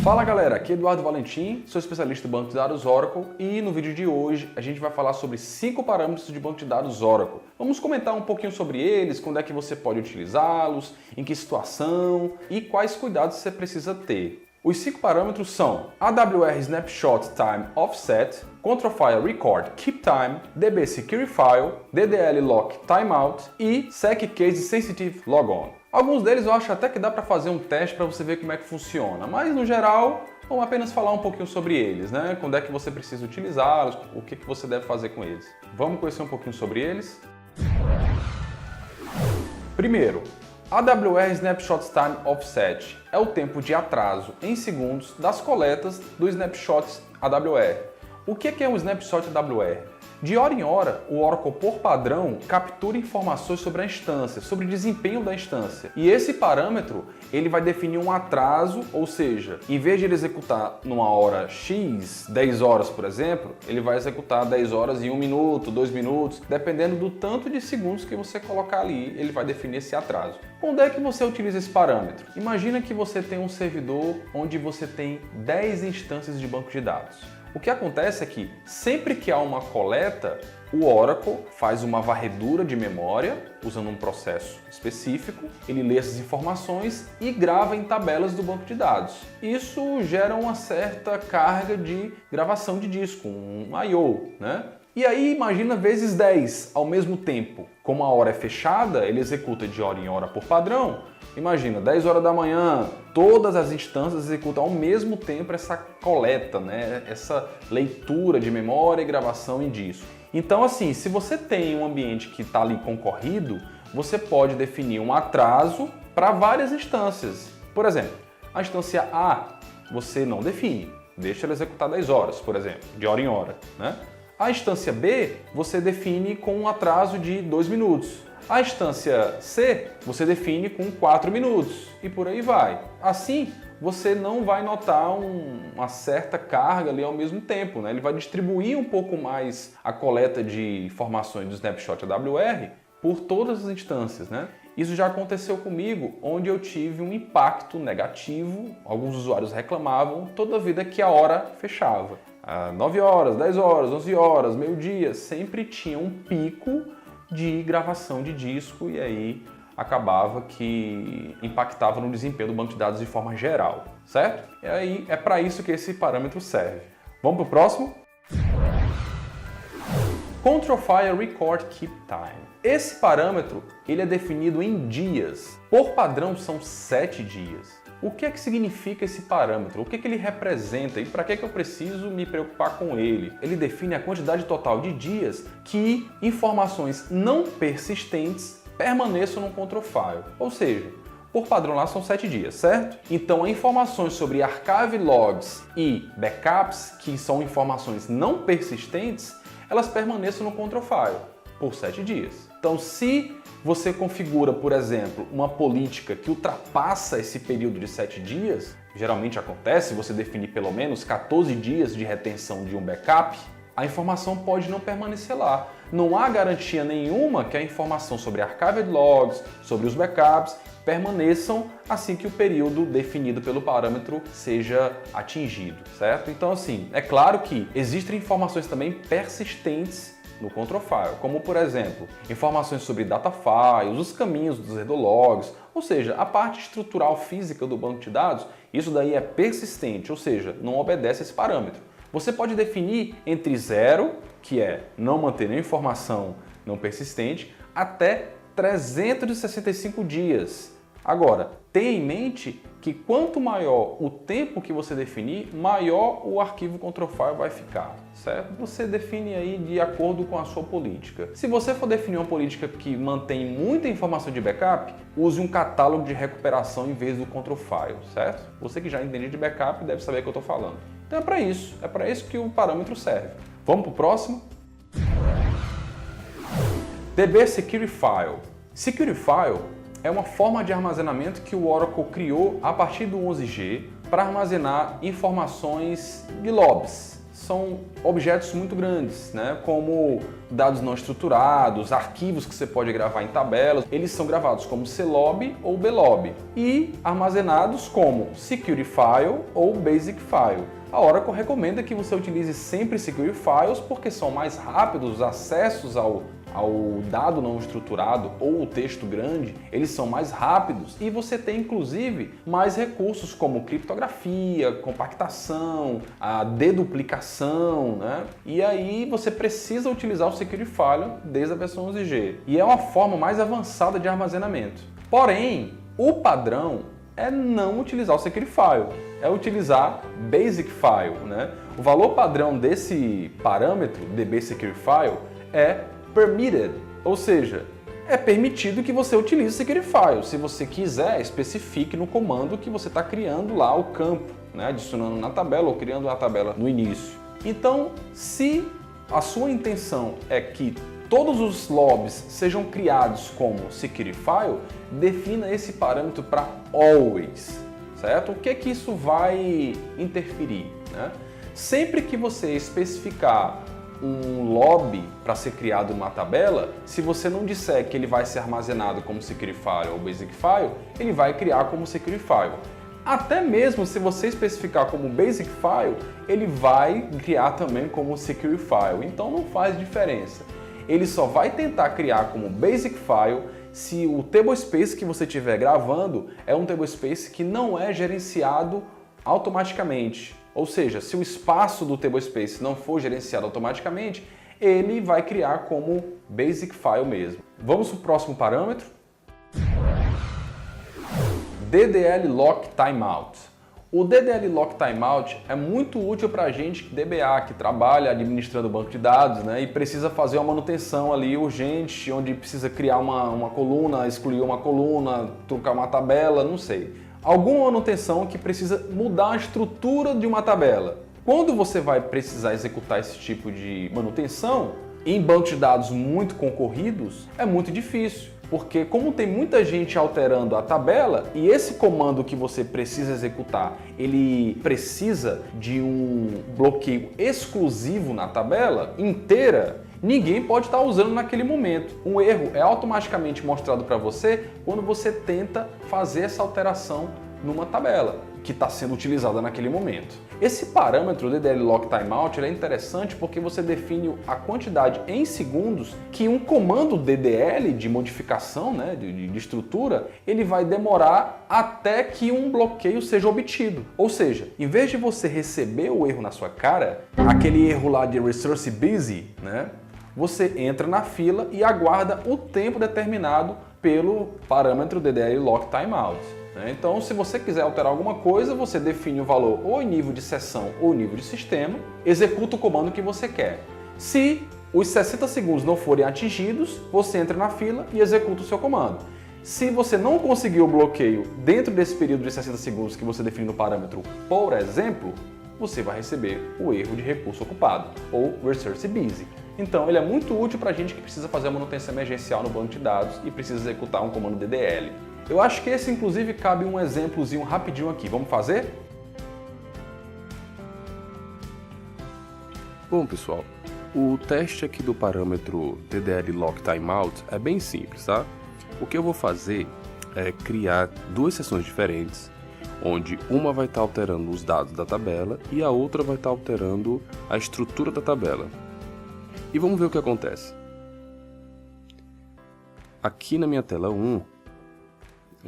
Fala galera, aqui é Eduardo Valentim, sou especialista em banco de dados Oracle e no vídeo de hoje a gente vai falar sobre 5 parâmetros de banco de dados Oracle. Vamos comentar um pouquinho sobre eles, quando é que você pode utilizá-los, em que situação e quais cuidados você precisa ter. Os 5 parâmetros são AWR Snapshot Time Offset, Control File Record Keep Time, DB Security File, DDL Lock Timeout e Sec Case Sensitive Logon. Alguns deles eu acho até que dá para fazer um teste para você ver como é que funciona, mas no geral vamos apenas falar um pouquinho sobre eles, né? Quando é que você precisa utilizá-los, o que você deve fazer com eles. Vamos conhecer um pouquinho sobre eles? Primeiro, AWR Snapshot Time Offset é o tempo de atraso em segundos das coletas do Snapshot AWR. O que é um Snapshot AWR? De hora em hora, o Oracle, por padrão, captura informações sobre a instância, sobre o desempenho da instância. E esse parâmetro, ele vai definir um atraso, ou seja, em vez de ele executar numa hora X, 10 horas, por exemplo, ele vai executar 10 horas em 1 minuto, 2 minutos, dependendo do tanto de segundos que você colocar ali, ele vai definir esse atraso. Onde é que você utiliza esse parâmetro? Imagina que você tem um servidor onde você tem 10 instâncias de banco de dados. O que acontece é que sempre que há uma coleta, o Oracle faz uma varredura de memória, usando um processo específico, ele lê essas informações e grava em tabelas do banco de dados. Isso gera uma certa carga de gravação de disco, um I/O, né? E aí imagina vezes 10 ao mesmo tempo. Como a hora é fechada, ele executa de hora em hora por padrão. Imagina, 10 horas da manhã, todas as instâncias executam ao mesmo tempo essa coleta, né? Essa leitura de memória e gravação em disco. Então assim, se você tem um ambiente que está ali concorrido, você pode definir um atraso para várias instâncias. Por exemplo, a instância A você não define, deixa ela executar 10 horas, por exemplo, de hora em hora, né? A instância B você define com um atraso de 2 minutos. A instância C você define com 4 minutos e por aí vai. Assim, você não vai notar uma certa carga ali ao mesmo tempo, né? Ele vai distribuir um pouco mais a coleta de informações do Snapshot AWR por todas as instâncias, né? Isso já aconteceu comigo, onde eu tive um impacto negativo, alguns usuários reclamavam toda a vida que a hora fechava. 9 horas, 10 horas, 11 horas, meio-dia, sempre tinha um pico de gravação de disco e aí acabava que impactava no desempenho do banco de dados de forma geral, certo? E aí é para isso que esse parâmetro serve. Vamos para o próximo? Control File Record Keep Time. Esse parâmetro ele é definido em dias. Por padrão são 7 dias. O que é que significa esse parâmetro? O que é que ele representa e para que eu preciso me preocupar com ele? Ele define a quantidade total de dias que informações não persistentes permaneçam no control file. Ou seja, por padrão lá são 7 dias, certo? Então, informações sobre archive logs e backups, que são informações não persistentes, elas permaneçam no control file por 7 dias. Então, se você configura, por exemplo, uma política que ultrapassa esse período de 7 dias, geralmente acontece, você definir pelo menos 14 dias de retenção de um backup, a informação pode não permanecer lá. Não há garantia nenhuma que a informação sobre archived logs, sobre os backups, permaneçam assim que o período definido pelo parâmetro seja atingido, certo? Então assim, é claro que existem informações também persistentes no control file, como por exemplo, informações sobre data files, os caminhos dos header logs, ou seja, a parte estrutural física do banco de dados, isso daí é persistente, ou seja, não obedece a esse parâmetro. Você pode definir entre 0, que é não manter nenhuma informação não persistente, até 365 dias. Agora, tenha em mente que quanto maior o tempo que você definir, maior o arquivo control file vai ficar, certo? Você define aí de acordo com a sua política. Se você for definir uma política que mantém muita informação de backup, use um catálogo de recuperação em vez do control file, certo? Você que já entende de backup deve saber o que eu estou falando. Então é para isso que o parâmetro serve. Vamos para o próximo? DB Security File. Security File é uma forma de armazenamento que o Oracle criou a partir do 11G para armazenar informações de lobs, são objetos muito grandes, né? Como dados não estruturados, arquivos que você pode gravar em tabelas, eles são gravados como CLOB ou BLOB e armazenados como Security File ou Basic File. A Oracle recomenda que você utilize sempre Security Files porque são mais rápidos os acessos ao dado não estruturado ou o texto grande, eles são mais rápidos e você tem inclusive mais recursos como criptografia, compactação, a deduplicação, né? E aí você precisa utilizar o Security File desde a versão 11G. E é uma forma mais avançada de armazenamento. Porém, o padrão é não utilizar o Security File, é utilizar Basic File, né? O valor padrão desse parâmetro, DB Security File, é permitted, ou seja, é permitido que você utilize o Security File. Se você quiser, especifique no comando que você está criando lá o campo, né? Adicionando na tabela ou criando a tabela no início. Então, se a sua intenção é que todos os lobs sejam criados como Security File, defina esse parâmetro para always, certo? O que é que isso vai interferir, né? Sempre que você especificar um lobby para ser criado numa tabela, se você não disser que ele vai ser armazenado como Security File ou Basic File, ele vai criar como Security File. Até mesmo se você especificar como Basic File, ele vai criar também como Security File. Então não faz diferença. Ele só vai tentar criar como Basic File se o tablespace que você estiver gravando é um tablespace que não é gerenciado automaticamente. Ou seja, se o espaço do tablespace não for gerenciado automaticamente, ele vai criar como Basic File mesmo. Vamos para o próximo parâmetro. DDL Lock Timeout. O DDL Lock Timeout é muito útil para a gente DBA, que trabalha administrando banco de dados, né, e precisa fazer uma manutenção ali urgente, onde precisa criar uma coluna, excluir uma coluna, trocar uma tabela, não sei. Alguma manutenção que precisa mudar a estrutura de uma tabela. Quando você vai precisar executar esse tipo de manutenção, em bancos de dados muito concorridos, é muito difícil. Porque como tem muita gente alterando a tabela e esse comando que você precisa executar, ele precisa de um bloqueio exclusivo na tabela inteira, ninguém pode estar usando naquele momento. Um erro é automaticamente mostrado para você quando você tenta fazer essa alteração numa tabela que está sendo utilizada naquele momento. Esse parâmetro DDL Lock Timeout ele é interessante porque você define a quantidade em segundos que um comando DDL de modificação, né, de estrutura, ele vai demorar até que um bloqueio seja obtido. Ou seja, em vez de você receber o erro na sua cara, aquele erro lá de Resource Busy, né, você entra na fila e aguarda o tempo determinado pelo parâmetro DDL Lock Timeout. Então, se você quiser alterar alguma coisa, você define o valor ou em nível de sessão ou nível de sistema, executa o comando que você quer. Se os 60 segundos não forem atingidos, você entra na fila e executa o seu comando. Se você não conseguiu o bloqueio dentro desse período de 60 segundos que você define no parâmetro, por exemplo, você vai receber o erro de recurso ocupado, ou Resource Busy. Então, ele é muito útil para a gente que precisa fazer uma manutenção emergencial no banco de dados e precisa executar um comando DDL. Eu acho que esse, inclusive, cabe um exemplozinho rapidinho aqui. Vamos fazer? Bom, pessoal, o teste aqui do parâmetro DDL Lock Timeout é bem simples, tá? O que eu vou fazer é criar duas sessões diferentes, onde uma vai estar alterando os dados da tabela e a outra vai estar alterando a estrutura da tabela. E vamos ver o que acontece. Aqui na minha tela 1,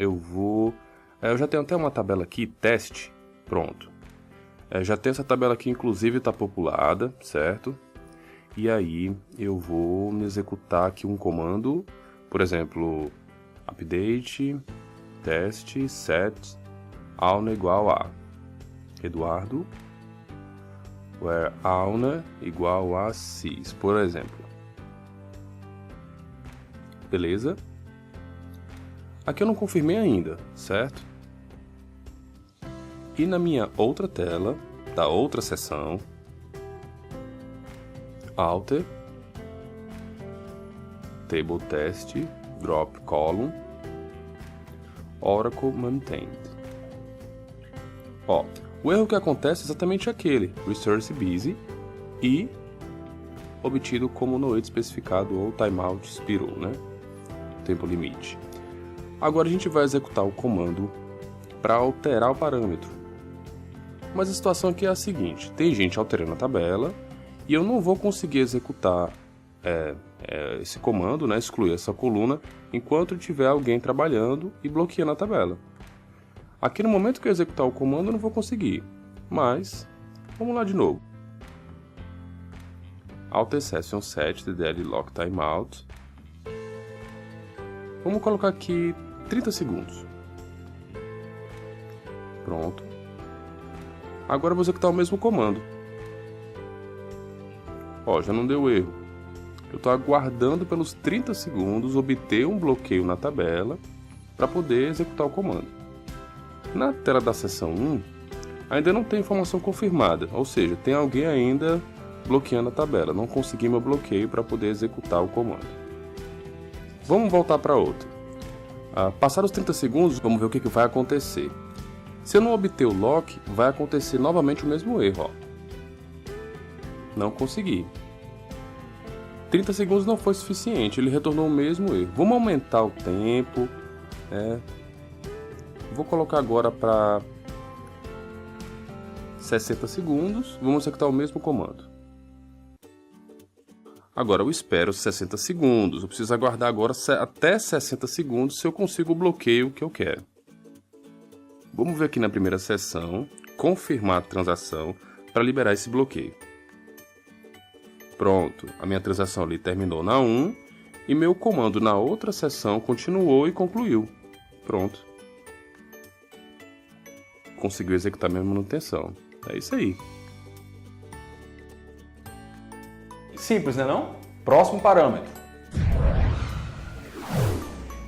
eu já tenho até uma tabela aqui, teste, pronto. Já tenho essa tabela aqui, inclusive está populada, certo? E aí eu vou executar aqui um comando, por exemplo, update, teste, set, auna igual a Eduardo, where auna igual a cis, por exemplo. Beleza? Aqui eu não confirmei ainda, certo? E na minha outra tela, da outra seção, alter, table test, drop column, Oracle maintained. Ó, o erro que acontece é exatamente aquele, Resource Busy, e obtido como no wait especificado ou timeout expirou, né? Tempo limite. Agora a gente vai executar o comando para alterar o parâmetro. Mas a situação aqui é a seguinte: tem gente alterando a tabela e eu não vou conseguir executar esse comando, né, excluir essa coluna, enquanto tiver alguém trabalhando e bloqueando a tabela. Aqui no momento que eu executar o comando eu não vou conseguir, mas vamos lá de novo. Alter session set the lock timeout. Vamos colocar aqui 30 segundos. Pronto. Agora eu vou executar o mesmo comando. Ó, já não deu erro. Eu estou aguardando pelos 30 segundos obter um bloqueio na tabela para poder executar o comando. Na tela da seção 1, ainda não tem informação confirmada, ou seja, tem alguém ainda bloqueando a tabela. Não consegui meu bloqueio para poder executar o comando. Vamos voltar para outra. Passados os 30 segundos, vamos ver o que vai acontecer. Se eu não obter o lock, vai acontecer novamente o mesmo erro. Ó. Não consegui. 30 segundos não foi suficiente, ele retornou o mesmo erro. Vamos aumentar o tempo. Vou colocar agora para 60 segundos. Vamos executar o mesmo comando. Agora eu espero 60 segundos. Eu preciso aguardar agora até 60 segundos se eu consigo o bloqueio que eu quero. Vamos ver aqui na primeira sessão, confirmar a transação para liberar esse bloqueio. Pronto, a minha transação ali terminou na 1 e meu comando na outra sessão continuou e concluiu. Pronto. Conseguiu executar minha manutenção. É isso aí. Simples, né não? Próximo parâmetro.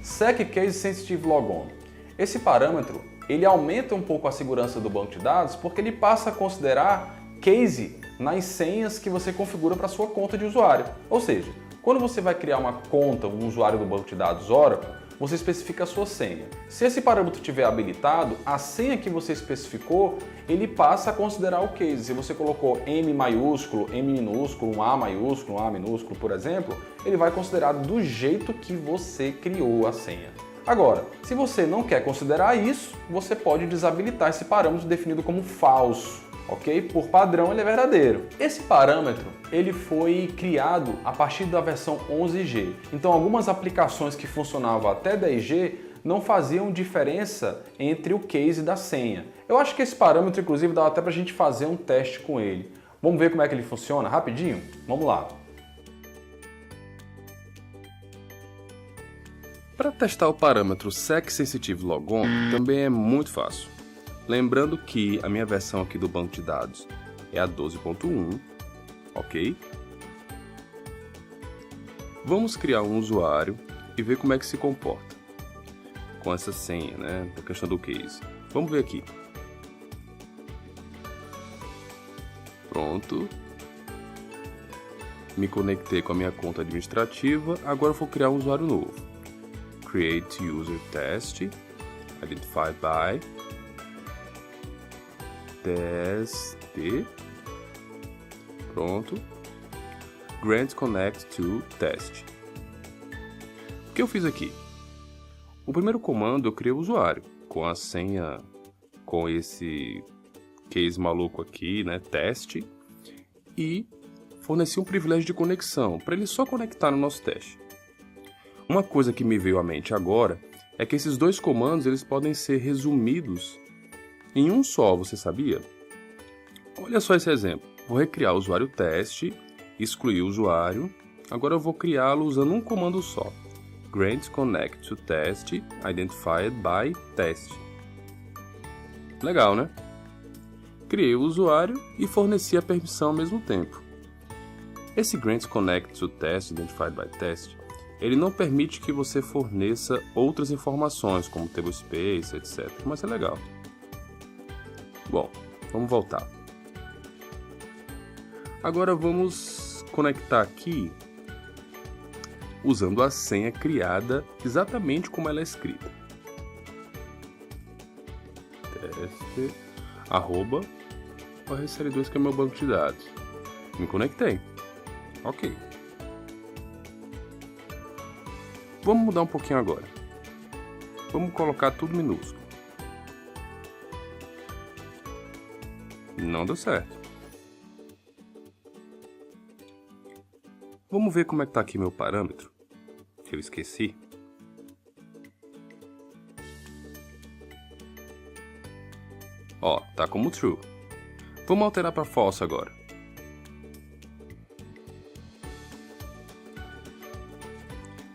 SecCase Sensitive Logon. Esse parâmetro, ele aumenta um pouco a segurança do banco de dados porque ele passa a considerar case nas senhas que você configura para sua conta de usuário. Ou seja, quando você vai criar uma conta, um usuário do banco de dados Oracle, você especifica a sua senha. Se esse parâmetro estiver habilitado, a senha que você especificou, ele passa a considerar o case. Se você colocou M maiúsculo, M minúsculo, um A maiúsculo, um A minúsculo, por exemplo, ele vai considerar do jeito que você criou a senha. Agora, se você não quer considerar isso, você pode desabilitar esse parâmetro definido como falso. Ok? Por padrão ele é verdadeiro. Esse parâmetro ele foi criado a partir da versão 11G. Então algumas aplicações que funcionavam até 10G não faziam diferença entre o case da senha. Eu acho que esse parâmetro inclusive dá até para a gente fazer um teste com ele. Vamos ver como é que ele funciona rapidinho? Vamos lá. Para testar o parâmetro SecSensitiveLogon também é muito fácil. Lembrando que a minha versão aqui do banco de dados é a 12.1, ok? Vamos criar um usuário e ver como é que se comporta com essa senha, né? A questão do case. Vamos ver aqui. Pronto. Me conectei com a minha conta administrativa. Agora eu vou criar um usuário novo. Create User Test, Identified by test. Pronto. Grant Connect to Test. O que eu fiz aqui? O primeiro comando eu criei o usuário com a senha, com esse case maluco aqui, né, teste, e forneci um privilégio de conexão para ele só conectar no nosso teste. Uma coisa que me veio à mente agora é que esses dois comandos eles podem ser resumidos em um só, você sabia? Olha só esse exemplo. Vou recriar o usuário teste, excluir o usuário. Agora eu vou criá-lo usando um comando só. Grant Connect to Test, Identified by Test. Legal, né? Criei o usuário e forneci a permissão ao mesmo tempo. Esse Grant Connect to Test, Identified by Test, ele não permite que você forneça outras informações, como tablespace, etc. Mas é legal. Bom, vamos voltar. Agora vamos conectar aqui usando a senha criada exatamente como ela é escrita. Teste, @, ORSL2, que é meu banco de dados. Me conectei. Ok. Vamos mudar um pouquinho agora. Vamos colocar tudo minúsculo. Não deu certo. Vamos ver como é que tá aqui meu parâmetro. Que eu esqueci. Ó, tá como true. Vamos alterar para false agora.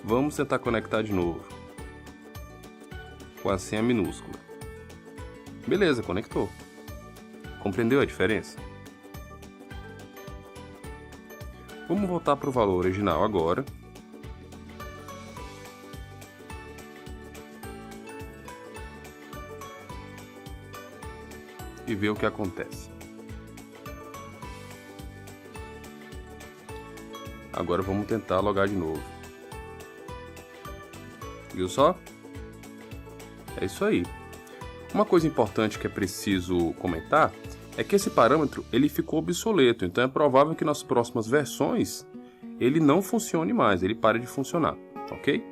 Vamos tentar conectar de novo. Com a senha minúscula. Beleza, conectou. Compreendeu a diferença? Vamos voltar para o valor original agora. E ver o que acontece. Agora vamos tentar logar de novo. Viu só? É isso aí. Uma coisa importante que é preciso comentar é que esse parâmetro ele ficou obsoleto, então é provável que nas próximas versões ele não funcione mais, ele pare de funcionar, ok?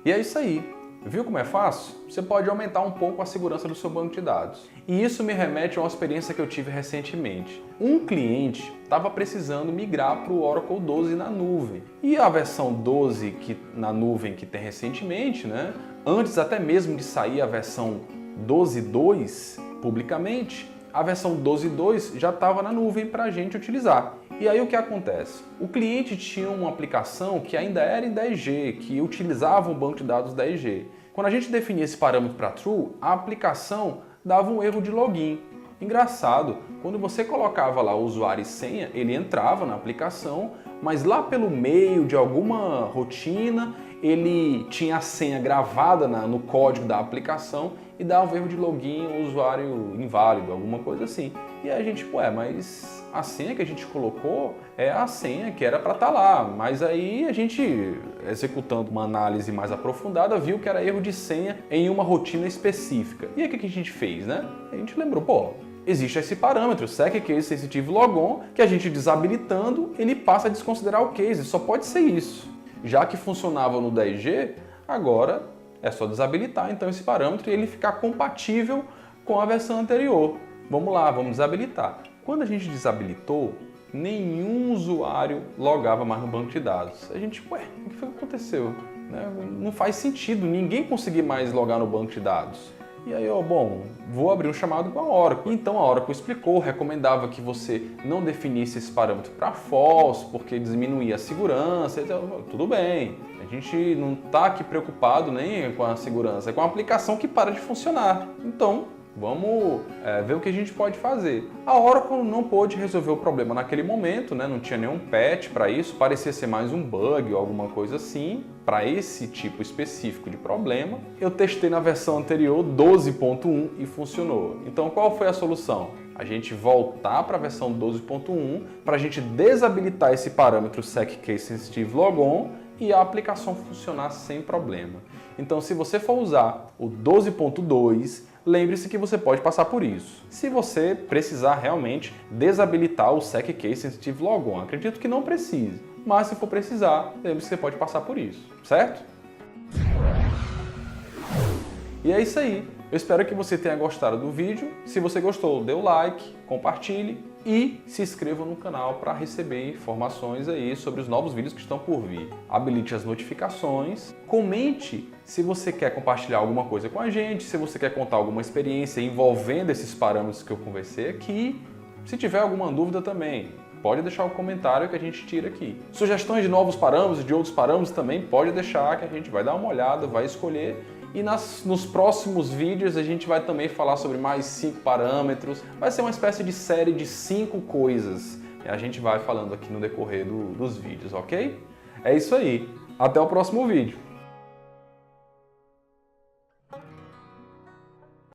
E é isso aí. Viu como é fácil? Você pode aumentar um pouco a segurança do seu banco de dados. E isso me remete a uma experiência que eu tive recentemente. Um cliente estava precisando migrar para o Oracle 12 na nuvem. E a versão 12 na nuvem que tem recentemente, né? Antes até mesmo de sair a versão 12.2 publicamente, a versão 12.2 já estava na nuvem para a gente utilizar. E aí o que acontece? O cliente tinha uma aplicação que ainda era em 10G, que utilizava um banco de dados 10G. Quando a gente definia esse parâmetro para true, a aplicação dava um erro de login. Engraçado, quando você colocava lá o usuário e senha, ele entrava na aplicação, mas lá pelo meio de alguma rotina, ele tinha a senha gravada no código da aplicação e dava um erro de login ou usuário inválido, alguma coisa assim. E aí a gente, mas a senha que a gente colocou é a senha que era para estar lá, mas aí a gente, executando uma análise mais aprofundada, viu que era erro de senha em uma rotina específica. E aí o que a gente fez, né? A gente lembrou, existe esse parâmetro, SecCaseSensitiveLogon, que a gente desabilitando, ele passa a desconsiderar o case, só pode ser isso. Já que funcionava no 10G, agora é só desabilitar então esse parâmetro e ele ficar compatível com a versão anterior. Vamos lá, vamos desabilitar. Quando a gente desabilitou, nenhum usuário logava mais no banco de dados. A gente, o que foi que aconteceu? Não faz sentido ninguém conseguir mais logar no banco de dados. E aí, vou abrir um chamado com a Oracle. Então a Oracle explicou, recomendava que você não definisse esse parâmetro para false, porque diminuía a segurança. Então, tudo bem, a gente não está aqui preocupado nem com a segurança, é com a aplicação que para de funcionar. Então, vamos ver o que a gente pode fazer. A Oracle não pôde resolver o problema naquele momento, né? Não tinha nenhum patch para isso, parecia ser mais um bug ou alguma coisa assim, para esse tipo específico de problema. Eu testei na versão anterior, 12.1, e funcionou. Então qual foi a solução? A gente voltar para a versão 12.1 para a gente desabilitar esse parâmetro SecCaseSensitiveLogon e a aplicação funcionar sem problema. Então se você for usar o 12.2, lembre-se que você pode passar por isso. Se você precisar realmente desabilitar o SecCaseSensitiveLogon, acredito que não precise, mas se for precisar, lembre-se que você pode passar por isso, certo? E é isso aí. Eu espero que você tenha gostado do vídeo. Se você gostou, dê o like, compartilhe e se inscreva no canal para receber informações aí sobre os novos vídeos que estão por vir. Habilite as notificações, comente se você quer compartilhar alguma coisa com a gente, se você quer contar alguma experiência envolvendo esses parâmetros que eu conversei aqui. Se tiver alguma dúvida também, pode deixar o comentário que a gente tira aqui. Sugestões de novos parâmetros, de outros parâmetros também, pode deixar que a gente vai dar uma olhada, vai escolher. E nos próximos vídeos a gente vai também falar sobre mais 5 parâmetros. Vai ser uma espécie de série de 5 coisas. A gente vai falando aqui no decorrer dos vídeos, ok? É isso aí. Até o próximo vídeo.